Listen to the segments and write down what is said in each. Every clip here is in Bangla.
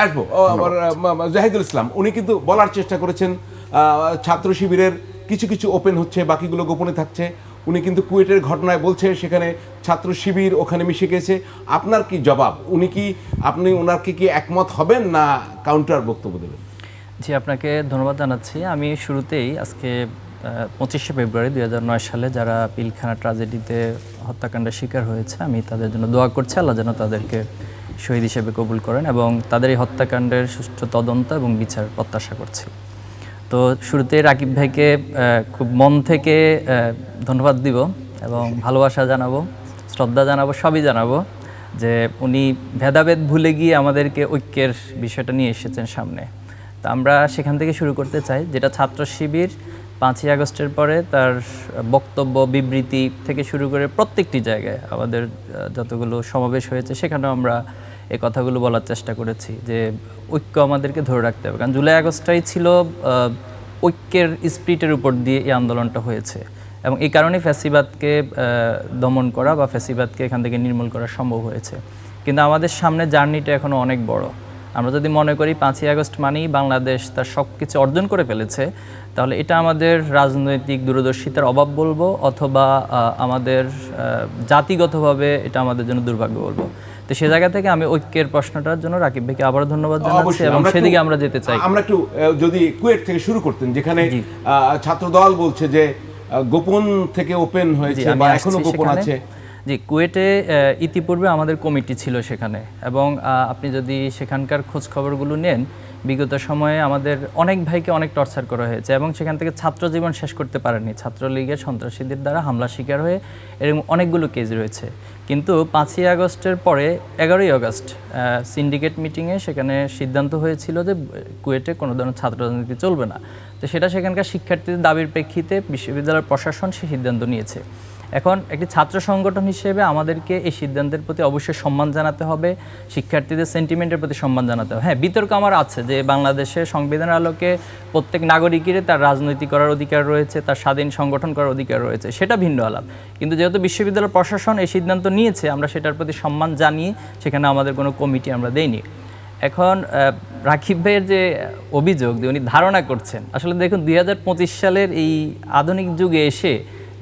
আসবো আবার জাহিদুল ইসলাম উনি কিন্তু বলার চেষ্টা করেছেন ছাত্র শিবিরের কিছু কিছু ওপেন হচ্ছে, বাকিগুলো গোপনে থাকছে। উনি কিন্তু কুয়েটের ঘটনায় বলছে সেখানে ছাত্র শিবির ওখানে মিশে গেছে। আপনার কি জবাব? আপনি ওনাকে কি একমত হবেন না কাউন্টার বক্তব্য দেবেন? জি, আপনাকে ধন্যবাদ জানাচ্ছি। আমি শুরুতেই আজকে 25শে ফেব্রুয়ারি 2009 সালে যারা পিলখানা ট্র্যাজেডিতে হত্যাকাণ্ডের শিকার হয়েছে, আমি তাদের জন্য দোয়া করছি আল্লাহ যেন তাদেরকে শহীদ হিসেবে কবুল করেন এবং তাদের এই হত্যাকাণ্ডের সুষ্ঠু তদন্ত এবং বিচার প্রত্যাশা করছি। তো শুরুতে রাকিব ভাইকে খুব মন থেকে ধন্যবাদ দিব এবং ভালোবাসা জানাবো, শ্রদ্ধা জানাবো, সবই জানাবো যে উনি ভেদাভেদ ভুলে গিয়ে আমাদেরকে ঐক্যের বিষয়টা নিয়ে এসেছেন সামনে। তো আমরা সেখান থেকে শুরু করতে চাই, যেটা ছাত্র শিবির 5ই আগস্টের পরে তার বক্তব্য বিবৃতি থেকে শুরু করে প্রত্যেকটি জায়গায় আমাদের যতগুলো সমাবেশ হয়েছে সেখানেও আমরা এই কথাগুলো বলার চেষ্টা করেছি যে ঐক্য আমাদেরকে ধরে রাখতে হবে। কারণ জুলাই আগস্টটাই ছিল ঐক্যের স্পিরিটের উপর দিয়ে এই আন্দোলনটা হয়েছে এবং এই কারণেই ফ্যাসিবাদকে দমন করা বা ফ্যাসিবাদকে এখান থেকে নির্মূল করা সম্ভব হয়েছে। কিন্তু আমাদের সামনে জার্নিটা এখনও অনেক বড়। আমরা যদি মনে করি 5ই আগস্ট মানেই বাংলাদেশ তার সব কিছু অর্জন করে ফেলেছে, তাহলে এটা আমাদের রাজনৈতিক দূরদর্শিতার অভাব বলবো, অথবা আমাদের জাতিগতভাবে এটা আমাদের জন্য দুর্ভাগ্য বলবো। তো সে জায়গা থেকে আমি ঐক্যের প্রশ্নটার জন্য রাকিব ভাইকে আবারও ধন্যবাদ জানাচ্ছি এবং সেদিকে আমরা যেতে চাই। আমরা একটু যদি কুয়েট থেকে শুরু করতেন, যেখানে ছাত্রদল বলছে যে গোপন থেকে ওপেন হয়েছে বা এখনো গোপন আছে। জি, কুয়েটে ইতিপূর্বে আমাদের কমিটি ছিল সেখানে, এবং আপনি যদি সেখানকার খোঁজ খবরগুলো নেন, বিগত সময়ে আমাদের অনেক ভাইকে অনেক টর্চার করা হয়েছে এবং সেখান থেকে ছাত্র জীবন শেষ করতে পারেনি। ছাত্রলীগের সন্ত্রাসীদের দ্বারা হামলা শিকার হয়ে এরকম অনেকগুলো কেস রয়েছে। কিন্তু 5ই আগস্টের পরে 11ই আগস্ট সিন্ডিকেট মিটিংয়ে সেখানে সিদ্ধান্ত হয়েছিল যে কুয়েটে কোনো ধরনের ছাত্র রাজনীতি চলবে না। তো সেটা সেখানকার শিক্ষার্থীদের দাবির প্রেক্ষিতে বিশ্ববিদ্যালয়ের প্রশাসন সেই সিদ্ধান্ত নিয়েছে। এখন একটি ছাত্র সংগঠন হিসেবে আমাদেরকে এই সিদ্ধান্তের প্রতি অবশ্যই সম্মান জানাতে হবে, শিক্ষার্থীদের সেন্টিমেন্টের প্রতি সম্মান জানাতে হবে। হ্যাঁ, বিতর্ক আমার আছে যে বাংলাদেশের সংবিধানের আলোকে প্রত্যেক নাগরিকেরই তার রাজনীতি করার অধিকার রয়েছে, তার স্বাধীন সংগঠন করার অধিকার রয়েছে, সেটা ভিন্ন আলাপ। কিন্তু যেহেতু বিশ্ববিদ্যালয় প্রশাসন এই সিদ্ধান্ত নিয়েছে, আমরা সেটার প্রতি সম্মান জানিয়ে সেখানে আমাদের কোনো কমিটি আমরা দেইনি। এখন রাকিব ভাইয়ের যে অভিযোগ যে উনি ধারণা করছেন, আসলে দেখুন 2025 সালের এই আধুনিক যুগে এসে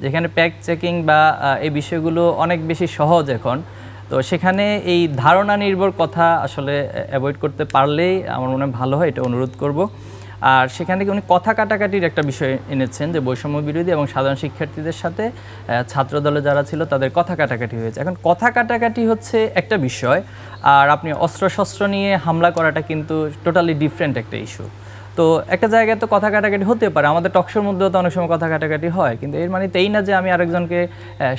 যেখানে ফ্যাক্ট চেকিং বা এই বিষয়গুলো অনেক বেশি সহজ এখন, তো সেখানে এই ধারণা নির্ভর কথা আসলে অ্যাভয়েড করতে পারলেই আমার মনে হয় ভালো হয়, এটা অনুরোধ করব। আর সেখান থেকে উনি কথা কাটাকাটির একটা বিষয় এনেছেন যে বৈষম্য বিরোধী এবং সাধারণ শিক্ষার্থীদের সাথে ছাত্রদলে যারা ছিল তাদের কথা কাটাকাটি হয়েছে। এখন কথা কাটাকাটি হচ্ছে একটা বিষয়, আর আপনি অস্ত্রশস্ত্র নিয়ে হামলা করাটা কিন্তু টোটালি ডিফারেন্ট একটা ইস্যু। তো একটা জায়গায় তো কথা কাটাকাটি হতে পারে, আমাদের টকশোর মধ্যেও তো অনেক সময় কথা কাটাকাটি হয়, কিন্তু এর মানে তো এই না যে আমি আরেকজনকে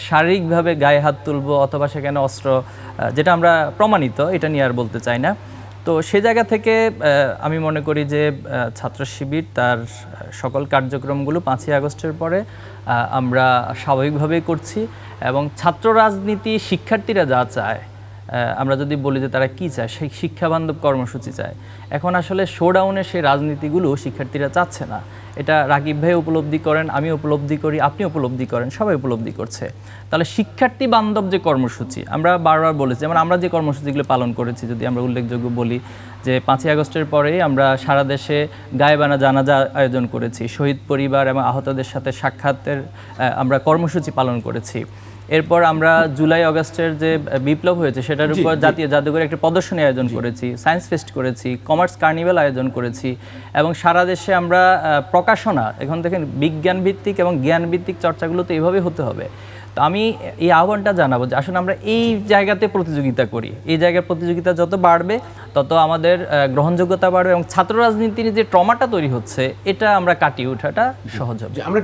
শারীরিকভাবে গায়ে হাত তুলবো অথবা সেখানে অস্ত্র, যেটা আমরা প্রমাণিত, এটা নিয়ে আর বলতে চাই না। তো সে জায়গা থেকে আমি মনে করি যে ছাত্র শিবির তার সকল কার্যক্রমগুলো 5ই আগস্টের পরে আমরা স্বাভাবিকভাবেই করছি এবং ছাত্র রাজনীতি শিক্ষার্থীরা যা চায়, আমরা যদি বলি যে তারা কী চায়, সেই শিক্ষাবান্ধব কর্মসূচি চায়। এখন আসলে শোডাউনের সেই রাজনীতিগুলো শিক্ষার্থীরা চাচ্ছে না। এটা রাকিব ভাই উপলব্ধি করেন, আমি উপলব্ধি করি, আপনি উপলব্ধি করেন, সবাই উপলব্ধি করছে। তাহলে শিক্ষার্থী বান্ধব যে কর্মসূচি আমরা বারবার বলেছি, যেমন আমরা যে কর্মসূচিগুলো পালন করেছি, যদি আমরা উল্লেখযোগ্য বলি যে 5ই আগস্টের পরেই আমরা সারা দেশে গায়েবানা জানাজা আয়োজন করেছি, শহীদ পরিবার এবং আহতদের সাথে সাক্ষাতের আমরা কর্মসূচি পালন করেছি। এরপর আমরা জুলাই আগস্টের যে বিপ্লব হয়েছে সেটার উপর জাতীয় জাদুঘরে একটা প্রদর্শনী আয়োজন করেছি, সায়েন্স ফেস্ট করেছি, কমার্স কার্নিভাল আয়োজন করেছি এবং সারা দেশে আমরা প্রকাশনা, এখন দেখেন বিজ্ঞান ভিত্তিক এবং জ্ঞান ভিত্তিক চর্চাগুলো তো এইভাবেই হতে হবে। তো আমি এই আহ্বানটা জানাবো যে আসলে আমরা এই জায়গাতে প্রতিযোগিতা করি, এই জায়গার প্রতিযোগিতা যত বাড়বে তত আমাদের গ্রহণযোগ্যতা বাড়বে এবং ছাত্র রাজনীতির যে ট্রমাটা তৈরি হচ্ছে এটা আমরা কাটিয়ে ওঠাটা সহজ হবে।